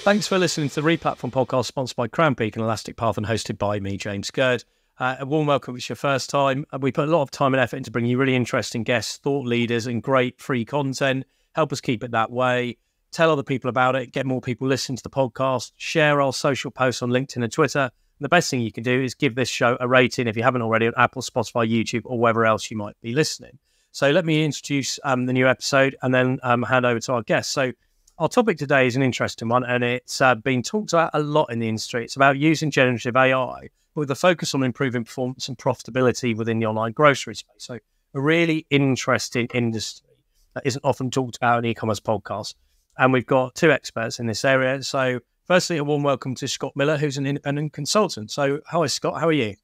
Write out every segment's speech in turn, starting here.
Thanks for listening to the Replatform podcast, sponsored by Cranpeak and Elastic Path and hosted by me, James Gerd. A warm welcome if it's your first time. We put a lot of time and effort into bringing you really interesting guests, thought leaders, and great free content. Help us keep it that way. Tell other people about it. Get more people listening to the podcast. Share our social posts on LinkedIn and Twitter. And the best thing you can do is give this show a rating if you haven't already on Apple, Spotify, YouTube, or wherever else you might be listening. So let me introduce the new episode and then hand over to our guest. So our topic today is an interesting one, and it's been talked about a lot in the industry. It's about using generative AI with a focus on improving performance and profitability within the online grocery space. So a really interesting industry that isn't often talked about in e-commerce podcasts. And we've got two experts in this area. So firstly, a warm welcome to Scott Miller, who's an independent consultant. So hi, Scott. How are you?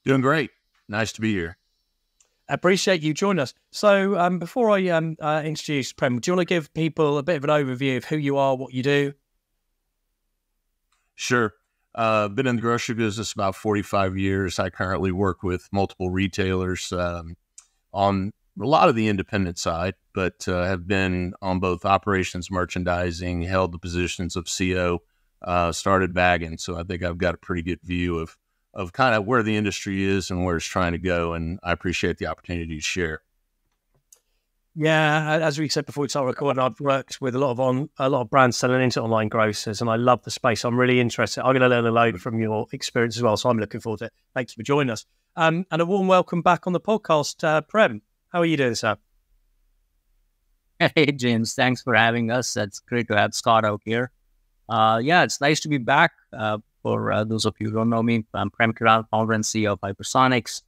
Doing great. Nice to be here. Appreciate you joining us. So before I introduce Prem, do you want to give people a bit of an overview of who you are, what you do? Sure. Been in the grocery business about 45 years. I currently work with multiple retailers on a lot of the independent side, but have been on both operations, merchandising, held the positions of CO, started bagging. So I think I've got a pretty good view of kind of where the industry is and where it's trying to go. And I appreciate the opportunity to share. Yeah, as we said before we start recording, I've worked with a lot of brands selling into online grocers, and I love the space. I'm really interested. I'm going to learn a load from your experience as well, so I'm looking forward to it. Thanks for joining us. And a warm welcome back on the podcast, Prem. How are you doing, sir? Hey, James. Thanks for having us. It's great to have Scott out here. Yeah, it's nice to be back. For those of you who don't know me, I'm Prem Kiran, founder and CEO of Hypersonix.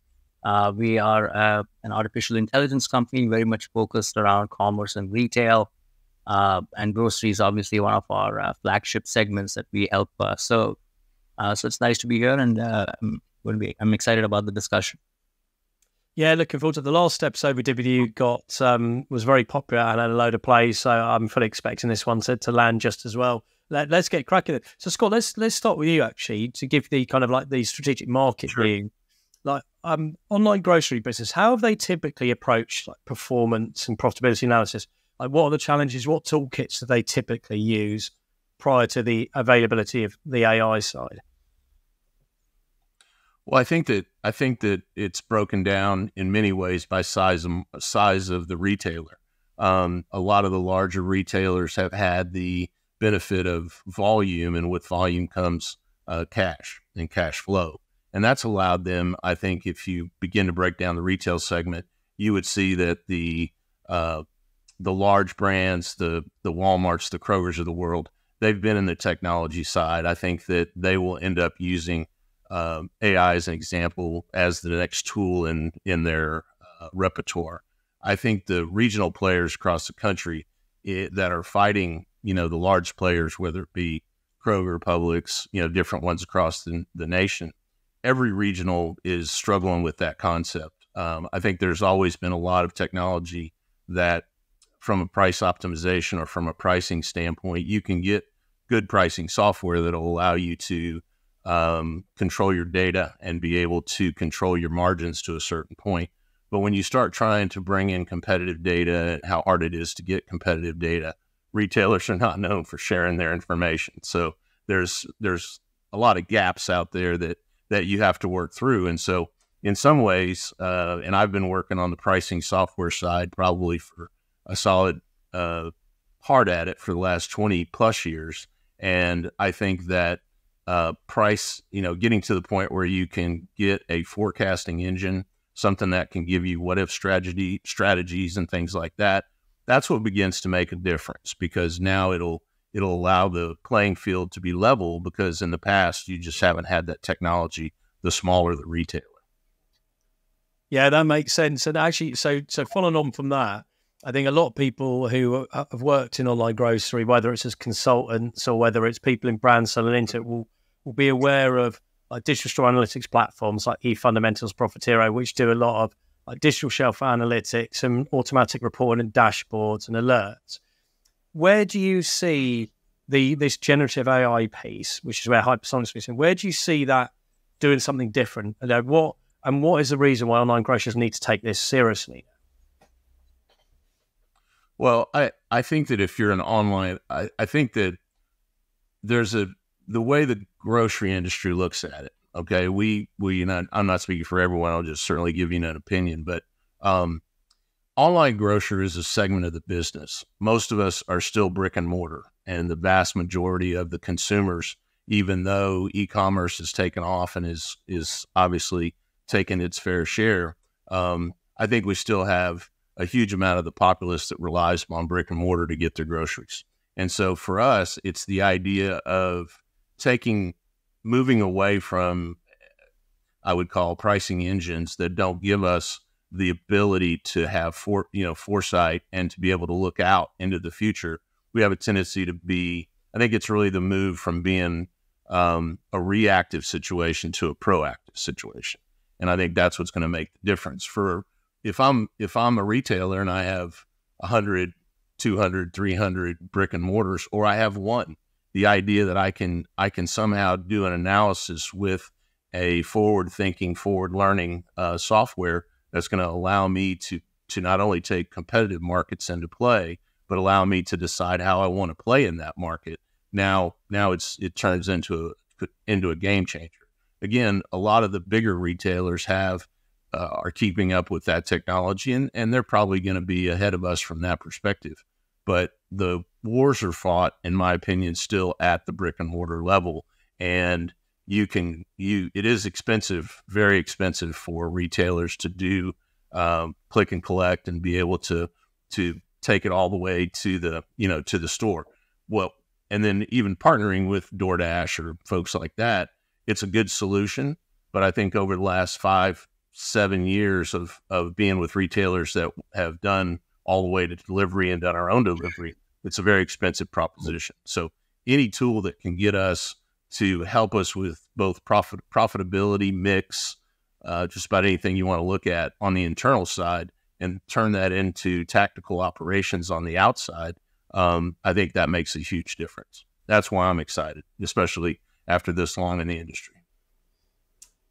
We are an artificial intelligence company, very much focused around commerce and retail. And grocery is obviously one of our flagship segments that we help serve. So it's nice to be here, and I'm excited about the discussion. Yeah, looking forward to the last episode we did with you. Was very popular and had a load of plays, so I'm fully expecting this one to land just as well. Let's get cracking. So Scott, let's start with you actually to give the kind of like the strategic market view. Like online grocery business, how have they typically approached like performance and profitability analysis? Like what are the challenges? What toolkits do they typically use prior to the availability of the AI side? Well, I think that it's broken down in many ways by size of the retailer. A lot of the larger retailers have had the benefit of volume, and with volume comes cash and cash flow. And that's allowed them, I think, if you begin to break down the retail segment, you would see that the large brands, the Walmarts, the Krogers of the world, they've been in the technology side. I think that they will end up using AI as an example as the next tool in their repertoire. I think the regional players across the country that are fighting, the large players, whether it be Kroger, Publix, different ones across the nation, every regional is struggling with that concept. I think there's always been a lot of technology that from a price optimization or from a pricing standpoint, you can get good pricing software that will allow you to control your data and be able to control your margins to a certain point. But when you start trying to bring in competitive data and how hard it is to get competitive data, retailers are not known for sharing their information. So there's a lot of gaps out there that you have to work through. And so in some ways, and I've been working on the pricing software side probably for a solid hard at it for the last 20 plus years. And I think that price, getting to the point where you can get a forecasting engine, something that can give you what if strategies and things like that. That's what begins to make a difference, because now it'll allow the playing field to be level, because in the past you just haven't had that technology, the smaller the retailer. Yeah, that makes sense. And actually, so following on from that, I think a lot of people who have worked in online grocery, whether it's as consultants or whether it's people in brands selling into it, will be aware of like digital store analytics platforms like eFundamentals, Profitero, which do a lot of like digital shelf analytics and automatic reporting and dashboards and alerts. Where do you see this generative AI piece, which is where Hypersonix is in, where do you see that doing something different? And what is the reason why online grocers need to take this seriously? Well, I think that if you're an online, I think that there's the way the grocery industry looks at it. Okay, I'm not speaking for everyone. I'll just certainly give you an opinion, but online grocery is a segment of the business. Most of us are still brick and mortar, and the vast majority of the consumers, even though e-commerce has taken off and is obviously taken its fair share, I think we still have a huge amount of the populace that relies on brick and mortar to get their groceries. And so for us, it's the idea of moving away from, I would call, pricing engines that don't give us the ability to have foresight and to be able to look out into the future. We have a tendency to be, I think it's really the move from being a reactive situation to a proactive situation. And I think that's what's going to make the difference. If I'm a retailer and I have 100, 200, 300 brick and mortars, or I have one, the idea that I can somehow do an analysis with a forward-thinking, forward-learning software that's going to allow me to not only take competitive markets into play, but allow me to decide how I want to play in that market. Now it turns into a game changer. Again, a lot of the bigger retailers are keeping up with that technology, and they're probably going to be ahead of us from that perspective. But the wars are fought, in my opinion, still at the brick and mortar level, and it is expensive, very expensive for retailers to do click and collect and be able to take it all the way to the store. Well, and then even partnering with DoorDash or folks like that, it's a good solution. But I think over the last 5-7 years of being with retailers that have done all the way to delivery and done our own delivery, it's a very expensive proposition. So any tool that can get us to help us with both profitability, mix, just about anything you want to look at on the internal side and turn that into tactical operations on the outside, I think that makes a huge difference. That's why I'm excited, especially after this long in the industry.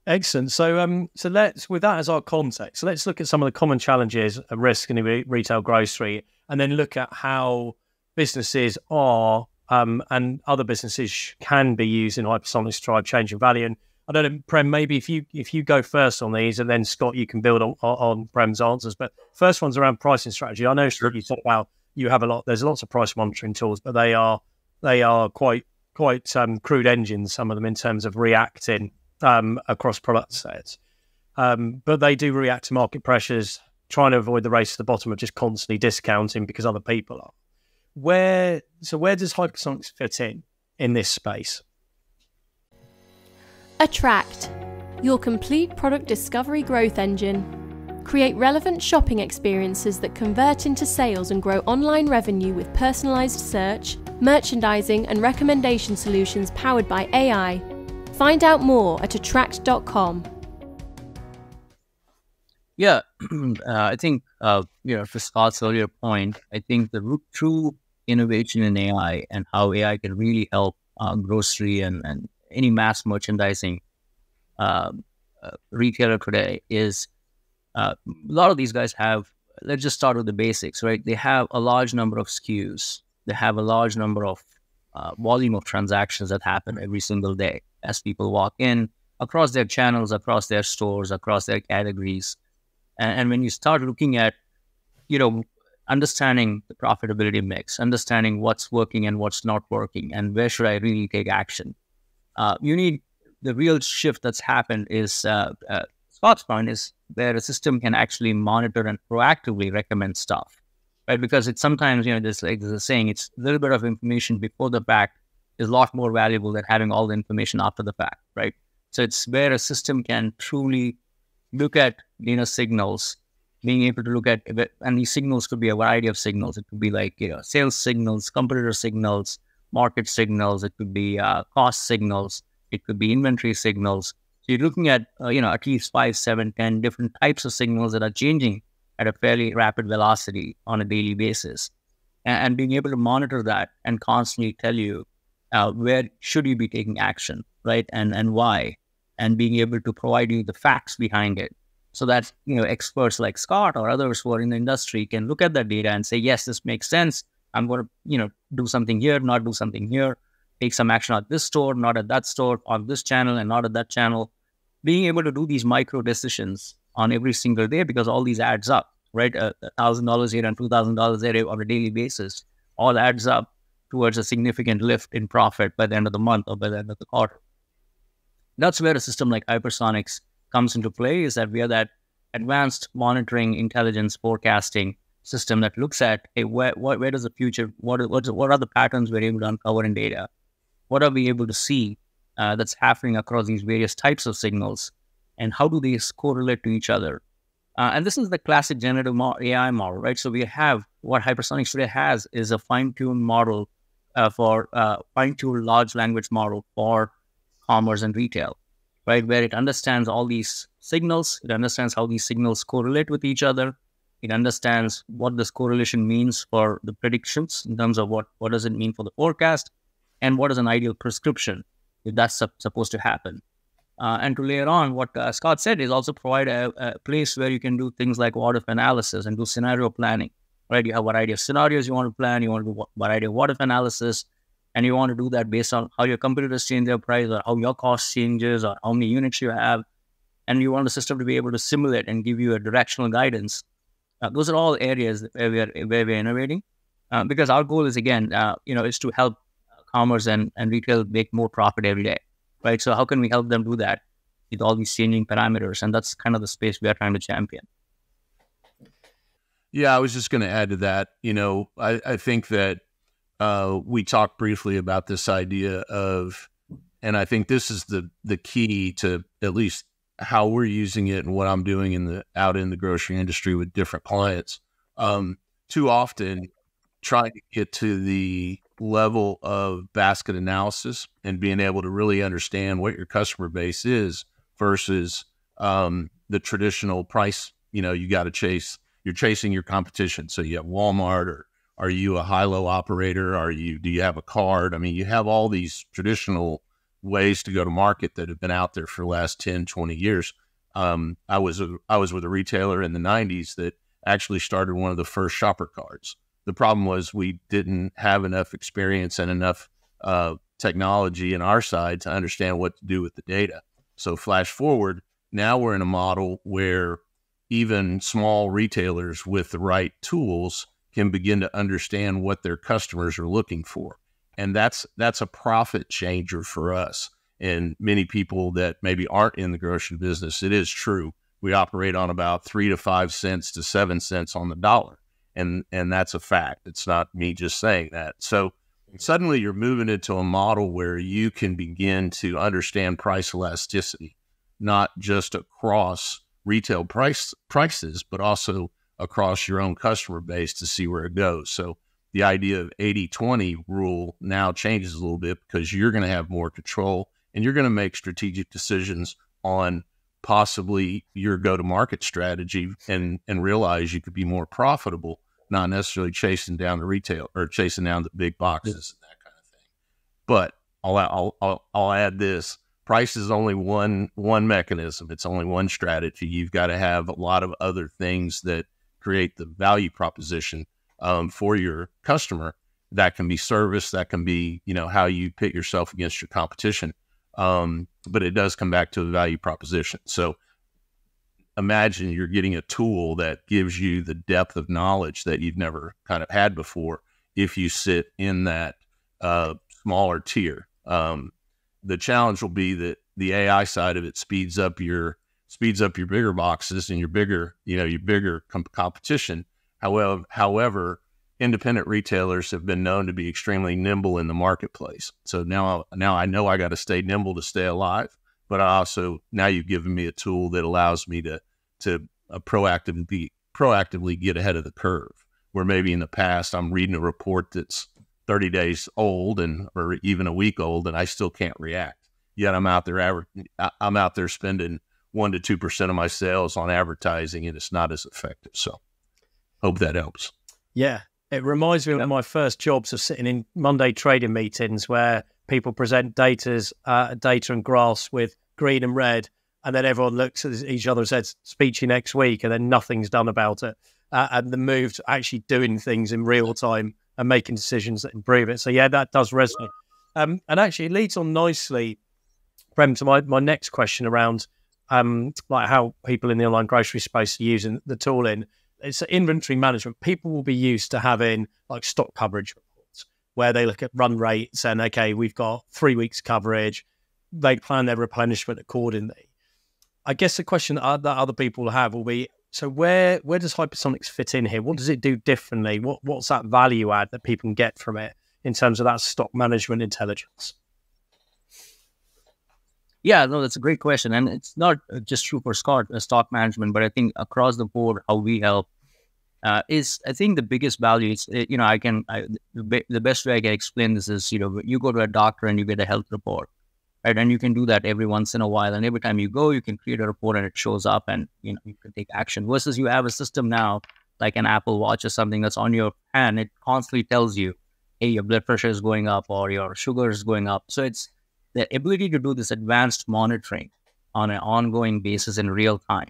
Excellent. So, let's, with that as our context, let's look at some of the common challenges and risks in retail grocery, and then look at how businesses are and other businesses can be using Hypersonix to drive change and value. And I don't know, Prem, maybe if you go first on these, and then Scott, you can build on Prem's answers. But first one's around pricing strategy. I know you talk about there's lots of price monitoring tools, but they are quite crude engines, some of them, in terms of reacting across product sets. But they do react to market pressures, trying to avoid the race to the bottom of just constantly discounting because other people are. Where does Hypersonix fit in this space? Attract, your complete product discovery growth engine. Create relevant shopping experiences that convert into sales and grow online revenue with personalized search, merchandising, and recommendation solutions powered by AI. Find out more at attract.com. Yeah, I think, to Scott's earlier point, I think the true innovation in AI and how AI can really help grocery and any mass merchandising retailer today is a lot of these guys have, let's just start with the basics, right? They have a large number of SKUs. They have a large number of volume of transactions that happen every single day as people walk in across their channels, across their stores, across their categories. And when you start looking at, understanding the profitability mix, understanding what's working and what's not working, and where should I really take action, you need the real shift that's happened is Scott's point is where a system can actually monitor and proactively recommend stuff, right? Because it's sometimes, there's a saying, it's a little bit of information before the fact is a lot more valuable than having all the information after the fact, right? So it's where a system can truly look at signals, being able to look at, and these signals could be a variety of signals. It could be like sales signals, competitor signals, market signals. It could be cost signals. It could be inventory signals. So you're looking at at least 5, 7, 10 different types of signals that are changing at a fairly rapid velocity on a daily basis, and being able to monitor that and constantly tell you where should you be taking action, right, and why, and being able to provide you the facts behind it, so that experts like Scott or others who are in the industry can look at that data and say, yes, this makes sense. I'm going to do something here, not do something here, take some action at this store, not at that store, on this channel and not at that channel. Being able to do these micro decisions on every single day, because all these adds up, right? $1,000 here and $2,000 there on a daily basis, all adds up towards a significant lift in profit by the end of the month or by the end of the quarter. That's where a system like Hypersonix comes into play, is that we are that advanced monitoring, intelligence, forecasting system that looks at, hey, where does the future, what are the patterns we're able to uncover in data? What are we able to see that's happening across these various types of signals, and how do they correlate to each other? And this is the classic generative AI model, right? So we have, what Hypersonix today has is a fine-tuned model fine-tuned large language model for commerce and retail, right? Where it understands all these signals, it understands how these signals correlate with each other, it understands what this correlation means for the predictions in terms of what does it mean for the forecast, and what is an ideal prescription if that's supposed to happen. And to layer on, what Scott said is also provide a place where you can do things like what-if analysis and do scenario planning, right? You have a variety of scenarios you want to plan, you want to do a variety of what-if analysis, and you want to do that based on how your competitors change their price, or how your cost changes, or how many units you have. And you want the system to be able to simulate and give you a directional guidance. Those are all areas where we're innovating, because our goal is, again, is to help commerce and retail make more profit every day, right? So how can we help them do that with all these changing parameters? And that's kind of the space we are trying to champion. Yeah, I was just going to add to that. I think that we talked briefly about this idea of, and I think this is the key to at least how we're using it and what I'm doing out in the grocery industry with different clients. Too often, trying to get to the level of basket analysis and being able to really understand what your customer base is versus the traditional price. You got to chase. You're chasing your competition. So you have Walmart, or are you a high-low operator? Do you have a card? I mean, you have all these traditional ways to go to market that have been out there for the last 10, 20 years. I was with a retailer in the 90s that actually started one of the first shopper cards. The problem was we didn't have enough experience and enough technology in our side to understand what to do with the data. So flash forward, now we're in a model where even small retailers with the right tools can begin to understand what their customers are looking for. And that's a profit changer for us. And many people that maybe aren't in the grocery business, it is true. We operate on about 3 to 5 cents to 7 cents on the dollar. And that's a fact. It's not me just saying that. So suddenly you're moving into a model where you can begin to understand price elasticity, not just across retail prices, but also across your own customer base to see where it goes. So the idea of 80-20 rule now changes a little bit, because you're going to have more control and you're going to make strategic decisions on possibly your go-to-market strategy and realize you could be more profitable, not necessarily chasing down the retail or chasing down the big boxes and that kind of thing. But I'll add this. Price is only one mechanism. It's only one strategy. You've got to have a lot of other things that create the value proposition for your customer. That can be service, that can be, how you pit yourself against your competition. But it does come back to the value proposition. So imagine you're getting a tool that gives you the depth of knowledge that you've never kind of had before if you sit in that smaller tier. The challenge will be that the AI side of it speeds up your bigger boxes and your bigger competition. However, independent retailers have been known to be extremely nimble in the marketplace. So now I know I got to stay nimble to stay alive, but now you've given me a tool that allows me to proactively get ahead of the curve, where maybe in the past I'm reading a report that's 30 days old or even a week old, and I still can't react. Yet I'm out there spending 1% to 2% of my sales on advertising, and it's not as effective. So hope that helps. Yeah. It reminds me of my first jobs of sitting in Monday trading meetings where people present data and graphs with green and red, and then everyone looks at each other and says, speak to you next week, and then nothing's done about it. And the move to actually doing things in real time and making decisions that improve it. So yeah, that does resonate. And actually it leads on nicely, Prem, to my next question around like how people in the online grocery space are using the tooling. It's inventory management. People will be used to having like stock coverage reports where they look at run rates and, okay, we've got 3 weeks coverage. They plan their replenishment accordingly. I guess the question that other people will have will be, so where does Hypersonix fit in here? What does it do differently? What's that value add that people can get from it in terms of that stock management intelligence? Yeah, no, that's a great question. And it's not just true for stock management, but I think across the board, how we help is, I think the biggest value is, the best way I can explain this is, you go to a doctor and you get a health report, right? And you can do that every once in a while. And every time you go, you can create a report and it shows up and, you can take action versus you have a system now, like an Apple Watch or something that's on your hand. It constantly tells you, hey, your blood pressure is going up or your sugar is going up. So it's the ability to do this advanced monitoring on an ongoing basis in real time,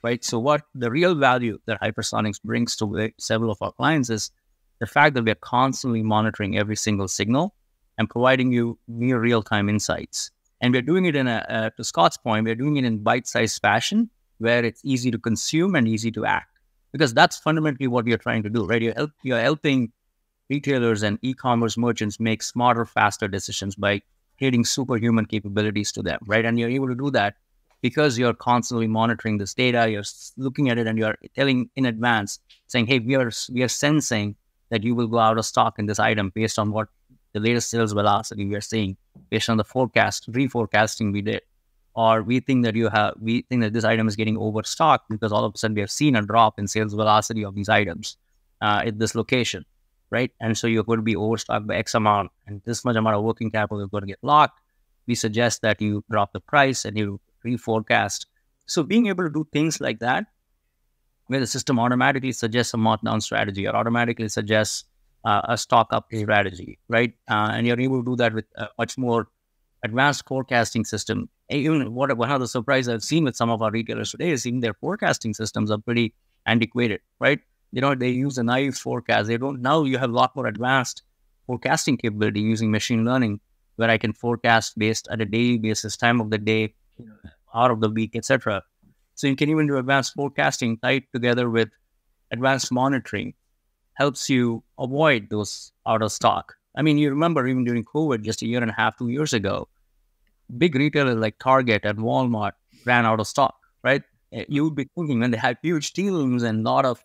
right? So what the real value that Hypersonix brings to several of our clients is the fact that we're constantly monitoring every single signal and providing you near real-time insights. And we're doing it to Scott's point, we're doing it in bite-sized fashion where it's easy to consume and easy to act, because that's fundamentally what you're trying to do, right? You're helping retailers and e-commerce merchants make smarter, faster decisions by creating superhuman capabilities to them, right? And you're able to do that because you're constantly monitoring this data, you're looking at it, and you're telling in advance, saying, hey, we are sensing that you will go out of stock in this item based on what the latest sales velocity we are seeing, based on the reforecasting we did. Or we think that this item is getting overstocked because all of a sudden we have seen a drop in sales velocity of these items at this location, right? And so you're going to be overstocked by X amount, and this much amount of working capital is going to get locked. We suggest that you drop the price and you reforecast. So being able to do things like that, where the system automatically suggests a markdown strategy or automatically suggests a stock up strategy, right? And you're able to do that with a much more advanced forecasting system. Even one of the surprises I've seen with some of our retailers today is even their forecasting systems are pretty antiquated, right? They use a naive forecast. Now you have a lot more advanced forecasting capability using machine learning, where I can forecast based at a daily basis, time of the day, hour of the week, etc. So you can even do advanced forecasting tied together with advanced monitoring, helps you avoid those out of stock. I mean, you remember even during COVID, just a year and a half, 2 years ago, big retailers like Target and Walmart ran out of stock, right? You would be thinking when they have huge teams and a lot of,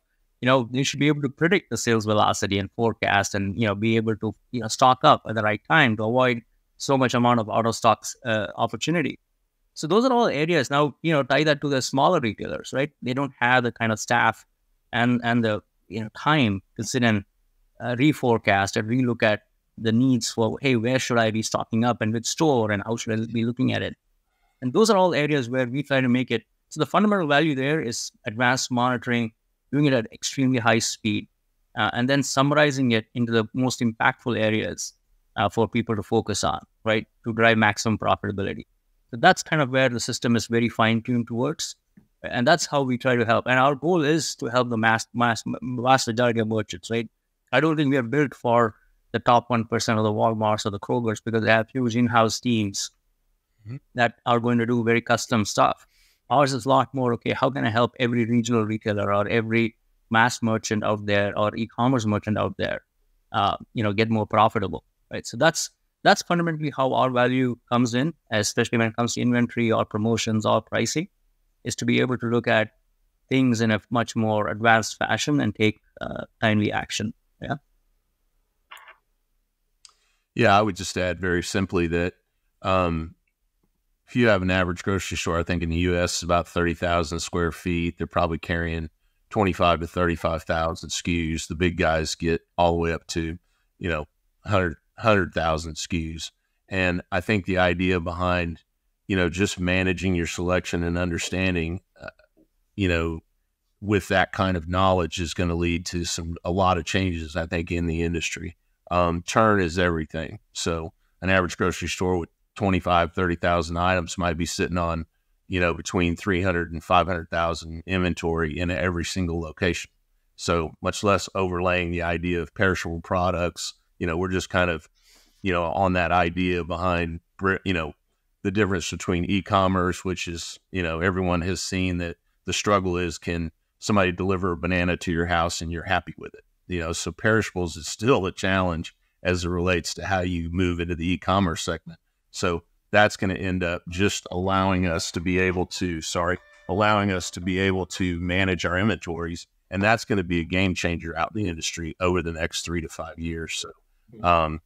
they should be able to predict the sales velocity and forecast and, be able to, stock up at the right time to avoid so much amount of out of stocks opportunity. So those are all areas. Now, tie that to the smaller retailers, right? They don't have the kind of staff and the, time to sit and reforecast and relook at the needs for, hey, where should I be stocking up and which store and how should I be looking at it? And those are all areas where we try to make it. So the fundamental value there is advanced monitoring, doing it at extremely high speed, and then summarizing it into the most impactful areas for people to focus on, right, to drive maximum profitability. So that's kind of where the system is very fine-tuned towards, and that's how we try to help. And our goal is to help the vast majority of merchants, right? I don't think we are built for the top 1% of the Walmarts or the Krogers because they have huge in-house teams that are going to do very custom stuff. Ours is a lot more, okay, how can I help every regional retailer or every mass merchant out there or e-commerce merchant out there, get more profitable, right? So that's fundamentally how our value comes in, especially when it comes to inventory or promotions or pricing, is to be able to look at things in a much more advanced fashion and take timely action. Yeah. Yeah, I would just add very simply that if you have an average grocery store, I think in the U.S. is about 30,000 square feet. They're probably carrying 25 to 35,000 SKUs. The big guys get all the way up to, 100,000 SKUs. And I think the idea behind, just managing your selection and understanding, with that kind of knowledge is going to lead to a lot of changes, I think, in the industry. Turn is everything. So an average grocery store with 25, 30,000 items might be sitting on, between 300 and 500,000 inventory in every single location. So much less overlaying the idea of perishable products. We're just kind of, on that idea behind, the difference between e-commerce, which is, everyone has seen that the struggle is, can somebody deliver a banana to your house and you're happy with it? So perishables is still a challenge as it relates to how you move into the e-commerce segment. So that's going to end up just allowing us to be able to manage our inventories. And that's going to be a game changer out in the industry over the next 3 to 5 years. So,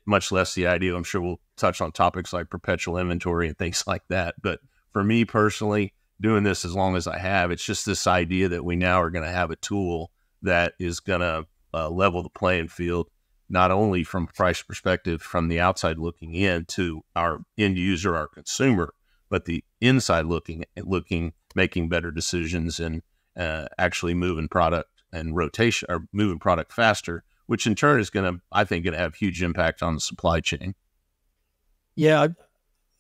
much less the idea, I'm sure we'll touch on topics like perpetual inventory and things like that. But for me personally, doing this as long as I have, it's just this idea that we now are going to have a tool that is going to level the playing field, not only from a price perspective, from the outside looking in to our end user, our consumer, but the inside looking, making better decisions and actually moving product and rotation, or moving product faster, which in turn is going to have huge impact on the supply chain. Yeah.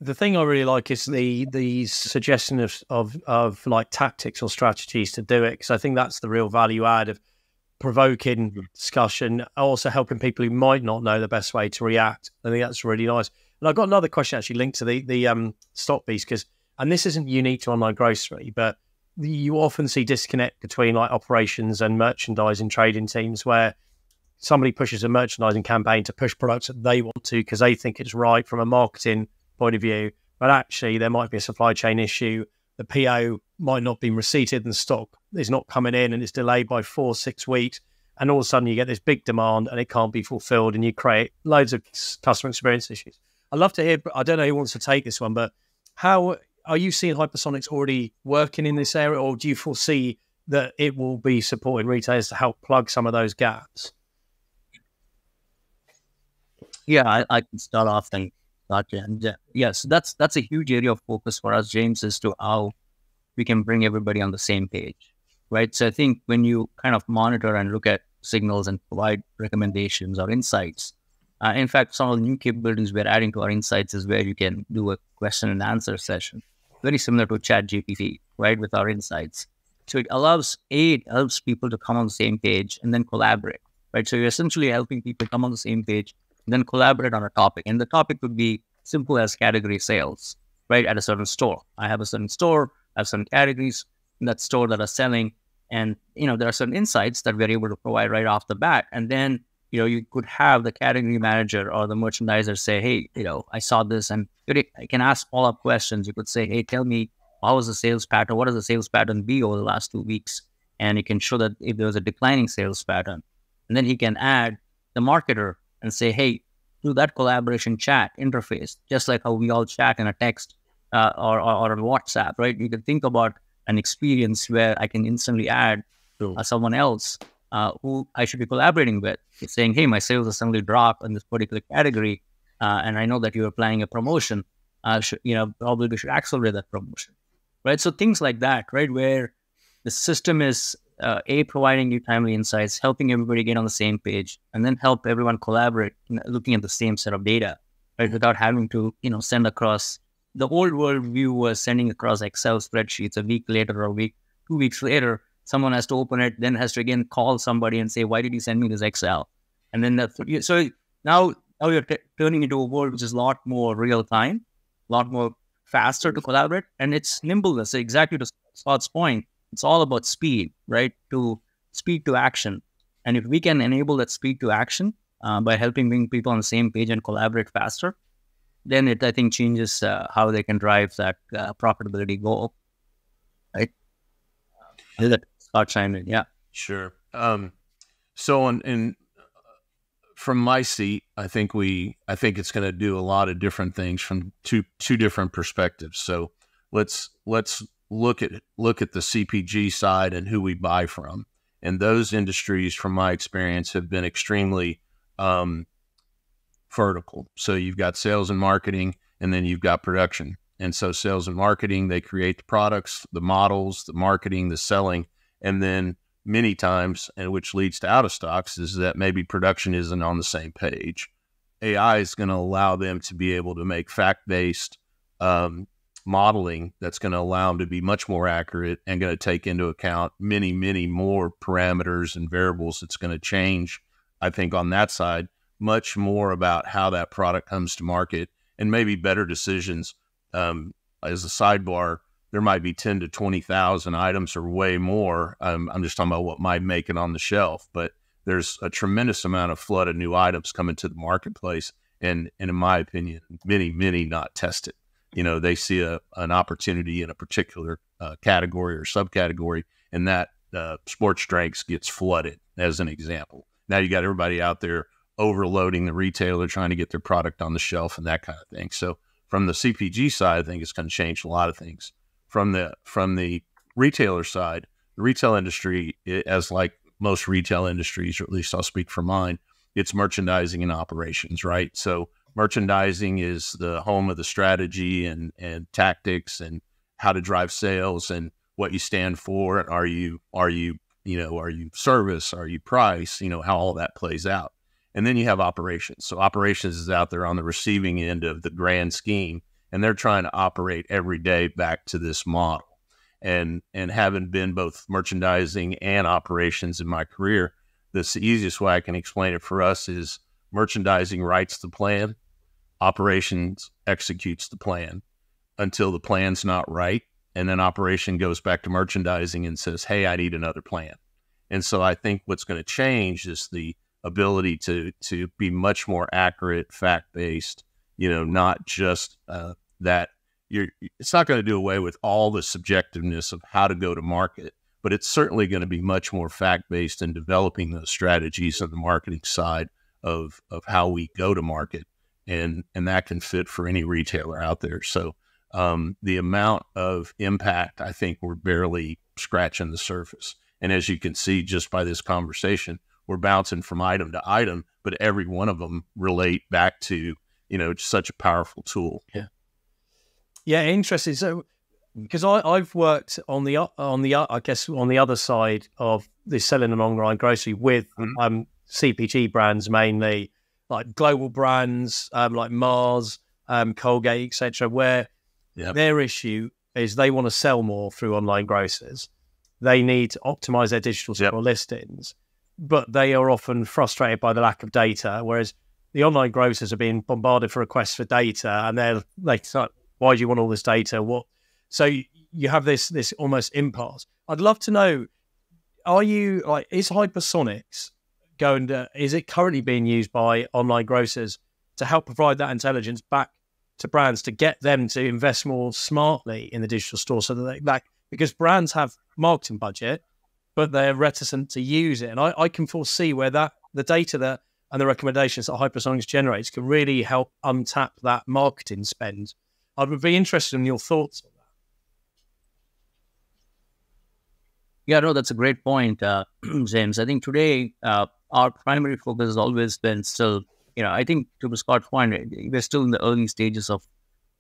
The thing I really like is the suggestion of like tactics or strategies to do it, because I think that's the real value add of provoking discussion, also helping people who might not know the best way to react. I think that's really nice. And I've got another question actually linked to the stock piece, and this isn't unique to online grocery, but you often see disconnect between like operations and merchandising trading teams, where somebody pushes a merchandising campaign to push products that they want to because they think it's right from a marketing point of view, but actually there might be a supply chain issue. The PO might not be receipted and stock is not coming in and it's delayed by 4-6 weeks. And all of a sudden you get this big demand and it can't be fulfilled and you create loads of customer experience issues. I'd love to hear, I don't know who wants to take this one, but how are you seeing Hypersonix already working in this area, or do you foresee that it will be supporting retailers to help plug some of those gaps? Yeah, I can start off and yes, that's a huge area of focus for us, James, as to how we can bring everybody on the same page, right? So I think when you kind of monitor and look at signals and provide recommendations or insights, in fact, some of the new capabilities we're adding to our insights is where you can do a question and answer session, very similar to ChatGPT, right, with our insights. So it helps people to come on the same page and then collaborate, right? So you're essentially helping people come on the same page and then collaborate on a topic. And the topic could be simple as category sales, right, at a certain store. I have a certain store, I have certain categories in that store that are selling. And, there are certain insights that we're able to provide right off the bat. And then, you could have the category manager or the merchandiser say, hey, I saw this, and I can ask follow-up questions. You could say, hey, tell me, how was the sales pattern? What does the sales pattern be over the last 2 weeks? And you can show that if there was a declining sales pattern. And then he can add the marketer and say, hey, through that collaboration chat interface, just like how we all chat in a text or on WhatsApp, right? You can think about an experience where I can instantly add someone else who I should be collaborating with. It's saying, hey, my sales have suddenly dropped in this particular category, and I know that you are planning a promotion. Probably we should accelerate that promotion, right? So things like that, right, where the system is providing you timely insights, helping everybody get on the same page, and then help everyone collaborate, looking at the same set of data, right, without having to, send across. The old world view was sending across Excel spreadsheets a week later or 2 weeks later. Someone has to open it, then has to again call somebody and say, why did you send me this Excel? And then so now you're turning into a world which is a lot more real time, a lot more faster to collaborate, and it's nimbleness. So exactly to Scott's point, it's all about speed, right? To speed to action. And if we can enable that speed to action by helping bring people on the same page and collaborate faster, then it, I think, changes how they can drive that profitability goal, right? Scott chimed in, yeah. Sure. So from my seat, I think it's going to do a lot of different things from two different perspectives. So let's look at the CPG side and who we buy from. And those industries, from my experience, have been extremely vertical. So you've got sales and marketing, and then you've got production. And so sales and marketing, they create the products, the models, the marketing, the selling, and then many times, and which leads to out of stocks, is that maybe production isn't on the same page. AI is going to allow them to be able to make fact-based modeling that's going to allow them to be much more accurate and going to take into account many, many more parameters and variables. It's going to change, I think, on that side, much more about how that product comes to market and maybe better decisions. As a sidebar, there might be 10 to 20,000 items or way more. I'm just talking about what might make it on the shelf, but there's a tremendous amount of flood of new items coming to the marketplace. And in my opinion, many not tested. They see an opportunity in a particular category or subcategory, and that sports drinks gets flooded as an example. Now you got everybody out there overloading the retailer, trying to get their product on the shelf and that kind of thing. So from the CPG side, I think it's going to change a lot of things. From the retailer side, the retail industry, as like most retail industries, or at least I'll speak for mine, it's merchandising and operations, right? So merchandising is the home of the strategy and tactics and how to drive sales and what you stand for. And are you service? Are you price? How all that plays out. And then you have operations. So operations is out there on the receiving end of the grand scheme, and they're trying to operate every day back to this model. And having been both merchandising and operations in my career, the easiest way I can explain it for us is merchandising writes the plan, operations executes the plan until the plan's not right. And then operation goes back to merchandising and says, hey, I need another plan. And so I think what's going to change is the ability to be much more accurate, fact-based, not just that it's not going to do away with all the subjectiveness of how to go to market, but it's certainly going to be much more fact-based in developing those strategies on the marketing side of how we go to market. And that can fit for any retailer out there. So the amount of impact, I think we're barely scratching the surface. And as you can see, just by this conversation, we're bouncing from item to item, but every one of them relate back to, it's such a powerful tool. Yeah. Yeah. Interesting. So, because I've worked on the other side of the selling and online grocery with CPG brands, mainly like global brands, like Mars, Colgate, etc., where their issue is they want to sell more through online grocers. They need to optimize their digital store listings, but they are often frustrated by the lack of data, whereas the online grocers are being bombarded for requests for data, and they're like, why do you want all this data? What? So you have this almost impasse. I'd love to know, is Hypersonix is it currently being used by online grocers to help provide that intelligence back to brands to get them to invest more smartly in the digital store, so that because brands have marketing budget, but they're reticent to use it. And I can foresee where the data and the recommendations that Hypersonix generates can really help untap that marketing spend. I would be interested in your thoughts on that. Yeah, no, that's a great point, James. I think today our primary focus has always been still, I think to Scott's point, we're still in the early stages of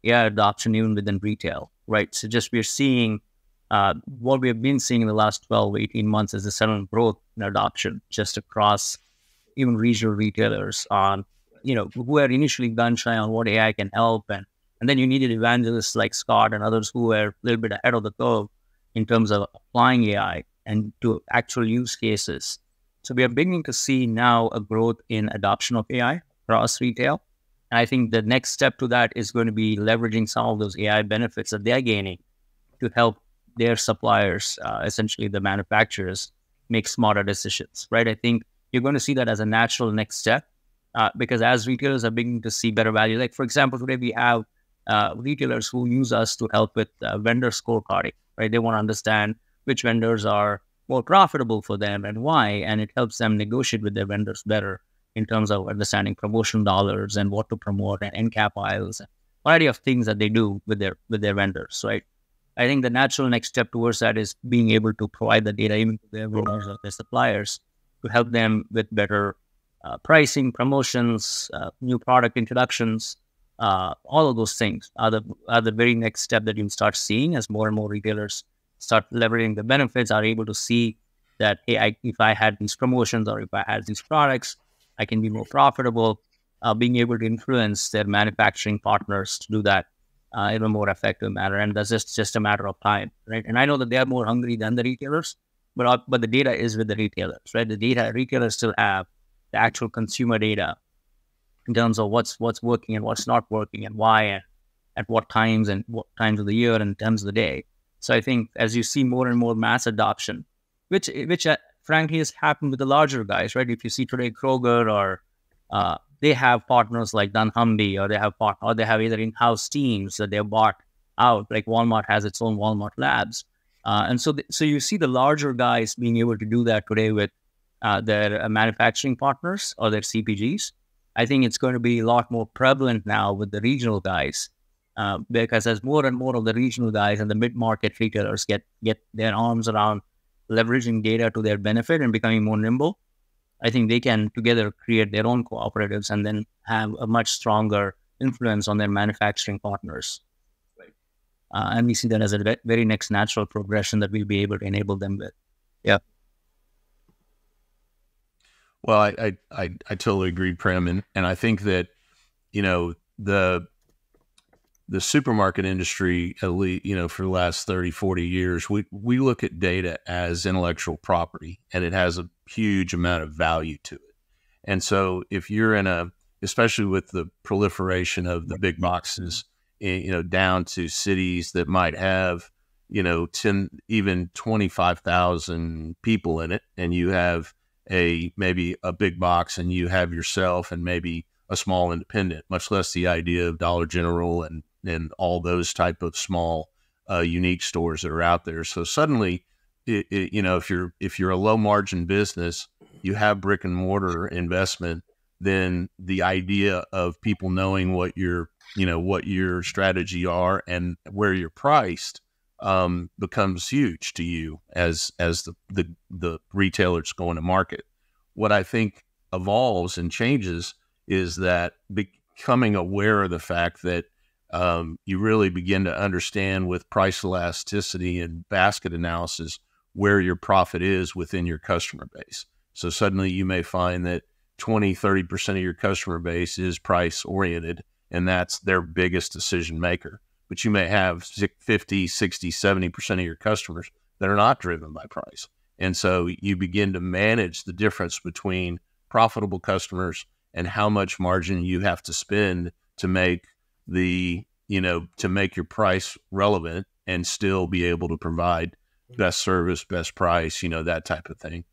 AI adoption even within retail, right? So just we're seeing what we have been seeing in the last 12, 18 months is a sudden growth in adoption just across even regional retailers on, who were initially gun shy on what AI can help. And then you needed evangelists like Scott and others who were a little bit ahead of the curve in terms of applying AI and to actual use cases. So we are beginning to see now a growth in adoption of AI across retail. And I think the next step to that is going to be leveraging some of those AI benefits that they're gaining to help their suppliers, essentially the manufacturers, make smarter decisions, right? I think you're going to see that as a natural next step because as retailers are beginning to see better value, like for example, today we have retailers who use us to help with vendor scorecarding, right? They want to understand which vendors are more profitable for them and why, and it helps them negotiate with their vendors better in terms of understanding promotion dollars and what to promote and end cap aisles, and a variety of things that they do with their vendors, right? I think the natural next step towards that is being able to provide the data even to their vendors or their suppliers to help them with better pricing, promotions, new product introductions. All of those things are the very next step that you'll start seeing as more and more retailers start leveraging the benefits, are able to see that, hey, if I had these promotions or if I had these products, I can be more profitable, being able to influence their manufacturing partners to do that in a more effective manner. And that's just a matter of time, right? And I know that they are more hungry than the retailers, but the data is with the retailers, right? The data, retailers still have the actual consumer data in terms of what's working and what's not working and why and at what times and what times of the year and times of the day. So I think as you see more and more mass adoption, which frankly has happened with the larger guys, right? If you see today Kroger or they have partners like dunnhumby, or they have either in-house teams that they've bought out, like Walmart has its own Walmart Labs. And so you see the larger guys being able to do that today with their manufacturing partners or their CPGs. I think it's going to be a lot more prevalent now with the regional guys, because as more and more of the regional guys and the mid-market retailers get their arms around leveraging data to their benefit and becoming more nimble, I think they can together create their own cooperatives and then have a much stronger influence on their manufacturing partners. Right. And we see that as a very next natural progression that we'll be able to enable them with. Yeah. Well, I totally agree, Prem, and I think that, you know, the supermarket industry, at least, you know, for the last 30, 40 years, we look at data as intellectual property, and it has a huge amount of value to it. And so if you're especially with the proliferation of the big boxes, you know, down to cities that might have, you know, 10, even 25,000 people in it, and you have maybe a big box and you have yourself and maybe a small independent, much less the idea of Dollar General and all those type of small, unique stores that are out there. So suddenly, you know, if you're a low margin business, you have brick and mortar investment, then the idea of people knowing what your strategy are and where you're priced becomes huge to you as the retailer's going to market. What I think evolves and changes is that becoming aware of the fact that you really begin to understand with price elasticity and basket analysis where your profit is within your customer base. So suddenly you may find that 20, 30% of your customer base is price oriented, and that's their biggest decision maker. But you may have 50, 60, 70% of your customers that are not driven by price. And so you begin to manage the difference between profitable customers and how much margin you have to spend to make to make your price relevant and still be able to provide best service, best price, you know, that type of thing.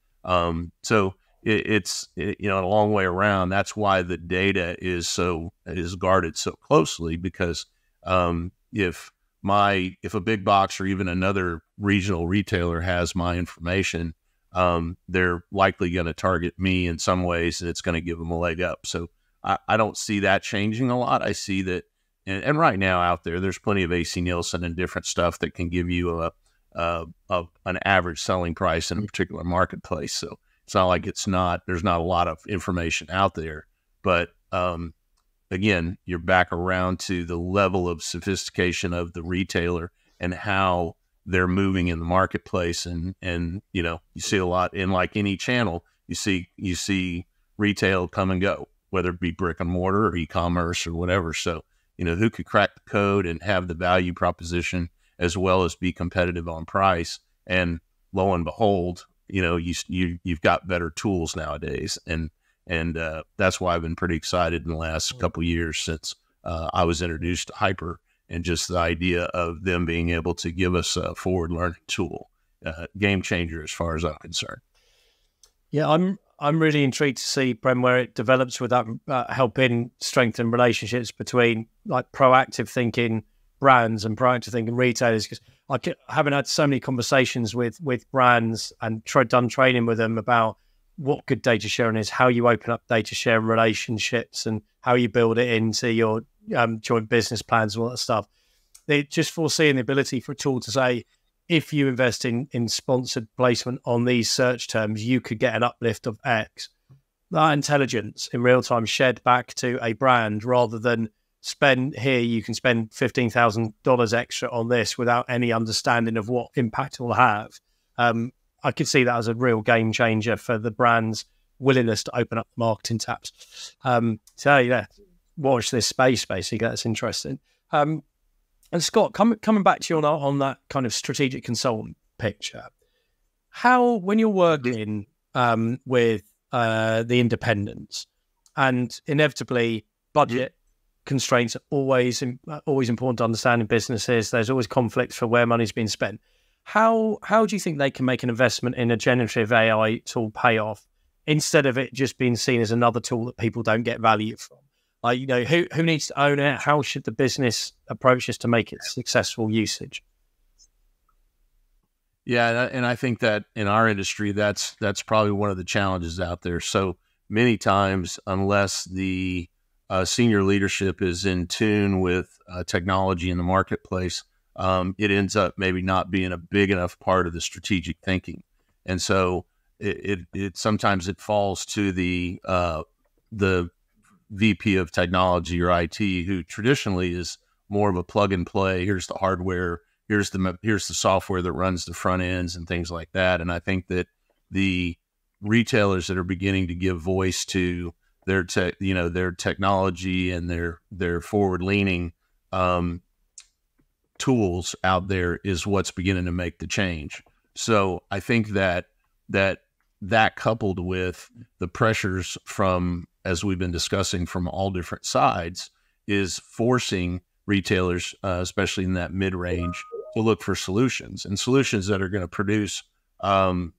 So it's you know, a long way around. That's why the data is guarded so closely, because if a big box or even another regional retailer has my information, they're likely going to target me in some ways, and it's going to give them a leg up. So I don't see that changing a lot. I see that, and right now out there's plenty of AC Nielsen and different stuff that can give you an average selling price in a particular marketplace. So it's not like there's not a lot of information out there, but again, you're back around to the level of sophistication of the retailer and how they're moving in the marketplace. And you know, you see a lot in, like, any channel, you see retail come and go, whether it be brick and mortar or e-commerce or whatever. So, you know, who could crack the code and have the value proposition as well as be competitive on price? And lo and behold, you know, you've got better tools nowadays. And that's why I've been pretty excited in the last couple of years since I was introduced to Hyper, and just the idea of them being able to give us a forward learning tool, game changer as far as I'm concerned. Yeah, I'm really intrigued to see, Prem, where it develops with that, helping strengthen relationships between, like, proactive thinking brands and proactive thinking retailers, because I haven't had so many conversations with brands and done training with them about what good data sharing is, how you open up data sharing relationships, and how you build it into your joint business plans and all that stuff. They just foreseeing the ability for a tool to say, if you invest in sponsored placement on these search terms, you could get an uplift of X. That intelligence in real time shared back to a brand, rather than you can spend $15,000 extra on this without any understanding of what impact it will have. I could see that as a real game changer for the brand's willingness to open up marketing taps. So yeah, watch this space, basically. That's interesting. And Scott, coming back to you on that kind of strategic consultant picture, how, when you're working with the independents, and inevitably budget constraints are always important to understand in businesses. There's always conflicts for where money's being spent. How do you think they can make an investment in a generative AI tool pay off, instead of it just being seen as another tool that people don't get value from? Like, who needs to own it? How should the business approach this to make it successful usage? Yeah, and I think that in our industry, that's probably one of the challenges out there. So many times, unless the senior leadership is in tune with technology in the marketplace, it ends up maybe not being a big enough part of the strategic thinking. And so it sometimes it falls to the VP of technology or IT, who traditionally is more of a plug and play. Here's the hardware, here's the software that runs the front ends and things like that. And I think that the retailers that are beginning to give voice to their technology and their forward leaning tools out there is what's beginning to make the change. So I think that coupled with the pressures from, as we've been discussing, from all different sides, is forcing retailers, especially in that mid-range, to look for solutions that are going to produce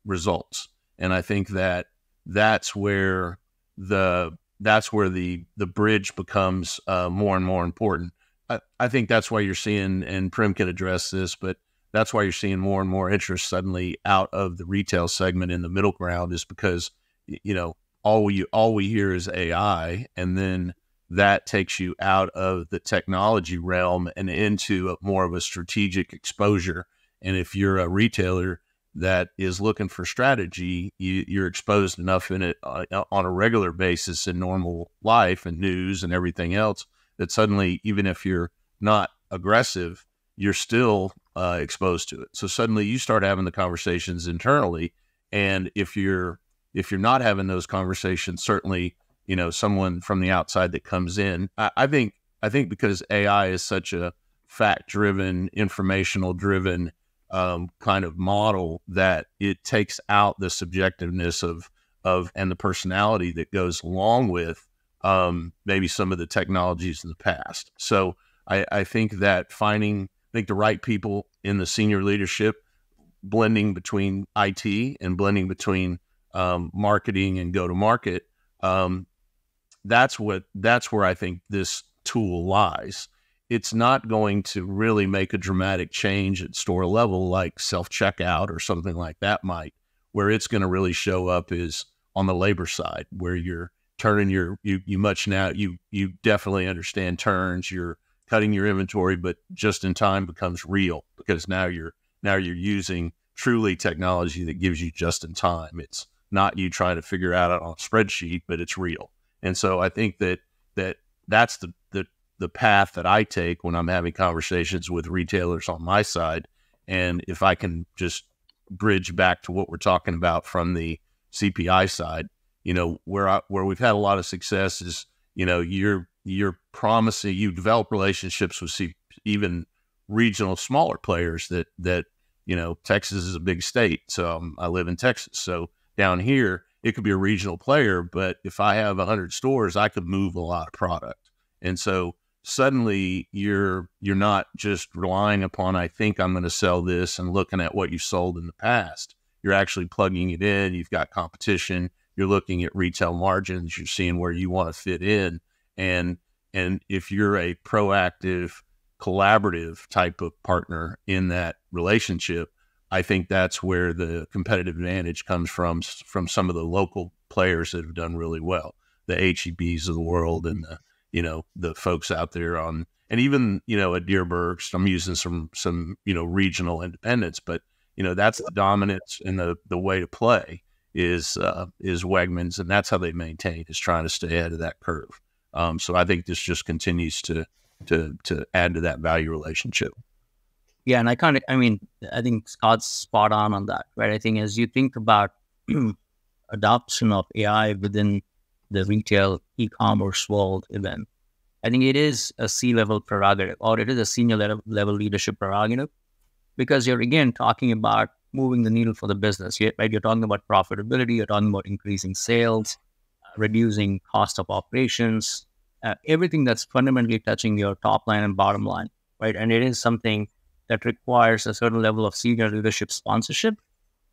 results. And I think that's where the bridge becomes more and more important. I think that's why you're seeing, and Prem can address this, but that's why you're seeing more and more interest suddenly out of the retail segment in the middle ground, is because, all we hear is AI, and then that takes you out of the technology realm and into more of a strategic exposure. And if you're a retailer that is looking for strategy, you're exposed enough in it on a regular basis in normal life and news and everything else, that suddenly, even if you're not aggressive, you're still exposed to it. So suddenly you start having the conversations internally. And if you're not having those conversations, certainly, someone from the outside that comes in, I think because AI is such a fact-driven, informational-driven kind of model, that it takes out the subjectiveness of and the personality that goes along with maybe some of the technologies in the past. So I think that finding the right people in the senior leadership, blending between IT and blending between marketing and go-to-market, that's where I think this tool lies. It's not going to really make a dramatic change at store level like self-checkout or something like that might. Where it's going to really show up is on the labor side, where you're turning you definitely understand turns, you're cutting your inventory, but just in time becomes real, because now you're using truly technology that gives you just in time. It's not you trying to figure out it on a spreadsheet, but it's real. And so I think that's the path that I take when I'm having conversations with retailers on my side. And if I can just bridge back to what we're talking about from the CPI side, where we've had a lot of success is, you're promising, you develop relationships with even regional smaller players that Texas is a big state. So I live in Texas. So down here, it could be a regional player, but if I have 100 stores, I could move a lot of product. And so suddenly you're not just relying upon, I think I'm going to sell this, and looking at what you sold in the past. You're actually plugging it in. You've got competition. You're looking at retail margins. You're seeing where you want to fit in. And if you're a proactive, collaborative type of partner in that relationship, I think that's where the competitive advantage comes from some of the local players that have done really well, the HEBs of the world, and the folks out there and even, at Deerbergs, I'm using some regional independents, but that's the dominance and the way to play is Wegmans, and that's how they maintain, is trying to stay ahead of that curve. So I think this just continues to add to that value relationship. Yeah, and I think Scott's spot on that, right? I think as you think about adoption of AI within the retail e-commerce world, even, I think it is a C-level prerogative, or it is a senior level leadership prerogative, because you're, again, talking about moving the needle for the business, right? You're talking about profitability, you're talking about increasing sales, reducing cost of operations, everything that's fundamentally touching your top line and bottom line, right? And it is something that requires a certain level of senior leadership sponsorship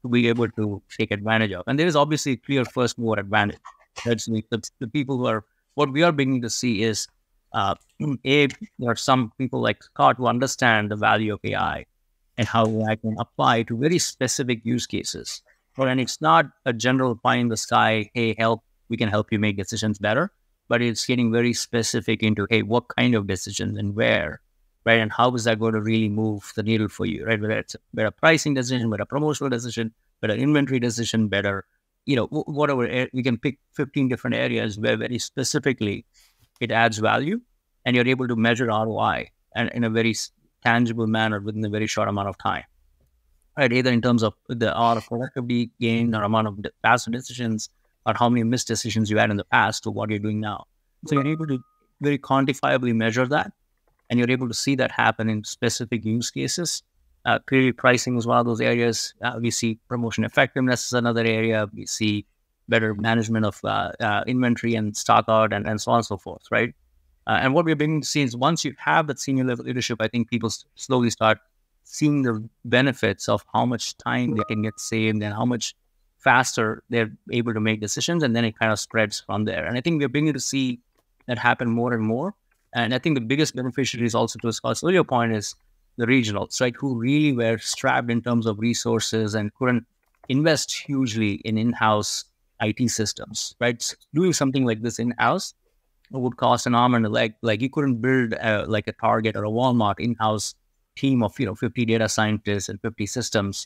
to be able to take advantage of. And there is obviously a clear first mover advantage. That's the people who are, what we are beginning to see is, there are some people like Scott who understand the value of AI and how AI can apply to very specific use cases. Well, and it's not a general pie in the sky, hey, we can help you make decisions better, but it's getting very specific into, hey, what kind of decisions and where, right? And how is that going to really move the needle for you, right? Whether it's a better pricing decision, better promotional decision, better inventory decision, better, whatever. We can pick 15 different areas where very specifically it adds value, and you're able to measure ROI and in a very tangible manner within a very short amount of time, right? Either in terms of the amount of productivity gain or amount of faster decisions, or how many missed decisions you had in the past to what you're doing now. So you're able to very quantifiably measure that, and you're able to see that happen in specific use cases. Clearly, pricing is one of those areas. We see promotion effectiveness is another area. We see better management of inventory and stock out and so on and so forth, right? And what we're beginning to see is once you have that senior level leadership, I think people slowly start seeing the benefits of how much time they can get saved and how much faster they're able to make decisions, and then it kind of spreads from there. And I think we're beginning to see that happen more and more. And I think the biggest beneficiaries also, to Scott's earlier point, is the regionals, right, who really were strapped in terms of resources and couldn't invest hugely in in-house IT systems, right? So doing something like this in-house would cost an arm and a leg. Like you couldn't build like a Target or a Walmart in-house team of 50 data scientists and 50 systems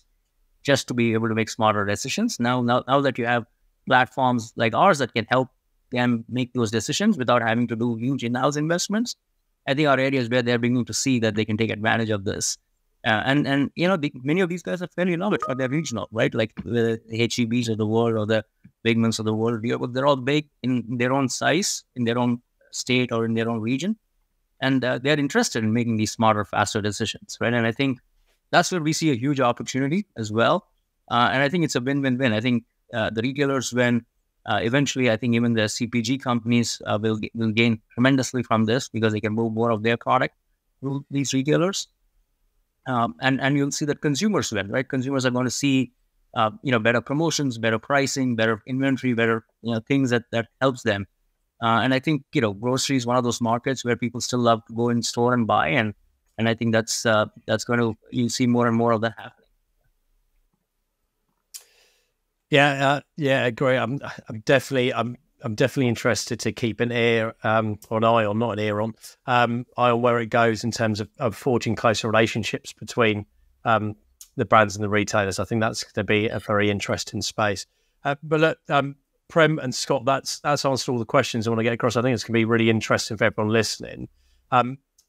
just to be able to make smarter decisions. Now that you have platforms like ours that can help them make those decisions without having to do huge in-house investments, I think are areas where they're beginning to see that they can take advantage of this. And many of these guys are fairly large, but they're regional, right? Like the HEBs of the world or the Bigmans of the world, they're all big in their own size, in their own state or in their own region. And they're interested in making these smarter, faster decisions, right? And I think that's where we see a huge opportunity as well. And I think it's a win-win-win. I think the retailers win. Eventually, I think even the CPG companies will gain tremendously from this because they can move more of their product through these retailers. And you'll see that consumers win, right? Consumers are going to see, better promotions, better pricing, better inventory, better, things that helps them. And I think, grocery is one of those markets where people still love to go in store and buy. And I think that's going to, you see more and more of that happening. Yeah, great. I'm definitely interested to keep an ear or an eye on, not an ear on, eye on where it goes in terms of forging closer relationships between the brands and the retailers. I think that's going to be a very interesting space. But look, Prem and Scott, that's answered all the questions I want to get across. I think it's going to be really interesting for everyone listening.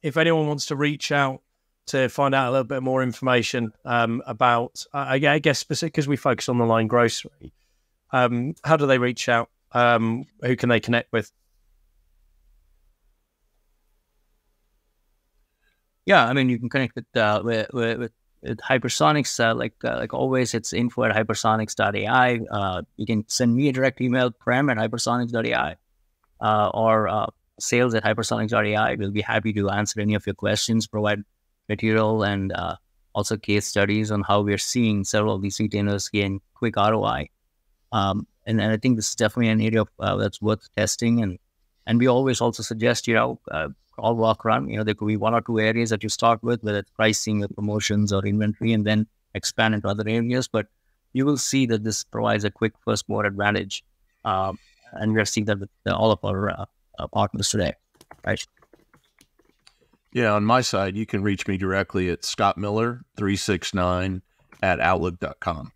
If anyone wants to reach out to find out a little bit more information about, I guess, specific, because we focus on online grocery, how do they reach out? Who can they connect with? Yeah, I mean, you can connect with Hypersonix. Like always, it's info@hypersonix.ai. You can send me a direct email, prem@hypersonix.ai, or sales@hypersonix.ai. We'll be happy to answer any of your questions, provide material, and also case studies on how we're seeing several of these retailers gain quick ROI. And I think this is definitely an area that's worth testing. And we always also suggest, all walk around. There could be one or two areas that you start with, whether it's pricing or promotions or inventory, and then expand into other areas. But you will see that this provides a quick first mover advantage. And we are seeing that with all of our partners today, right? Yeah, on my side, you can reach me directly at scottmiller369@outlook.com.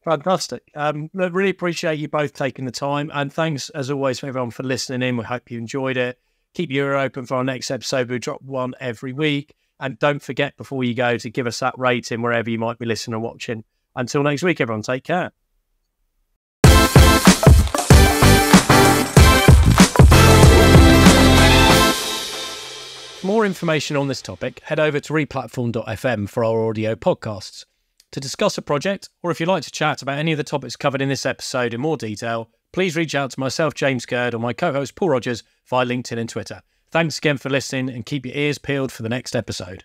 Fantastic. Really appreciate you both taking the time. And thanks, as always, for everyone for listening in. We hope you enjoyed it. Keep your ear open for our next episode. We drop one every week. And don't forget, before you go, to give us that rating wherever you might be listening or watching. Until next week, everyone, take care. more information on this topic, head over to replatform.fm for our audio podcasts. To discuss a project, or if you'd like to chat about any of the topics covered in this episode in more detail, please reach out to myself, James Gurd, or my co-host Paul Rogers via LinkedIn and Twitter. Thanks again for listening, and keep your ears peeled for the next episode.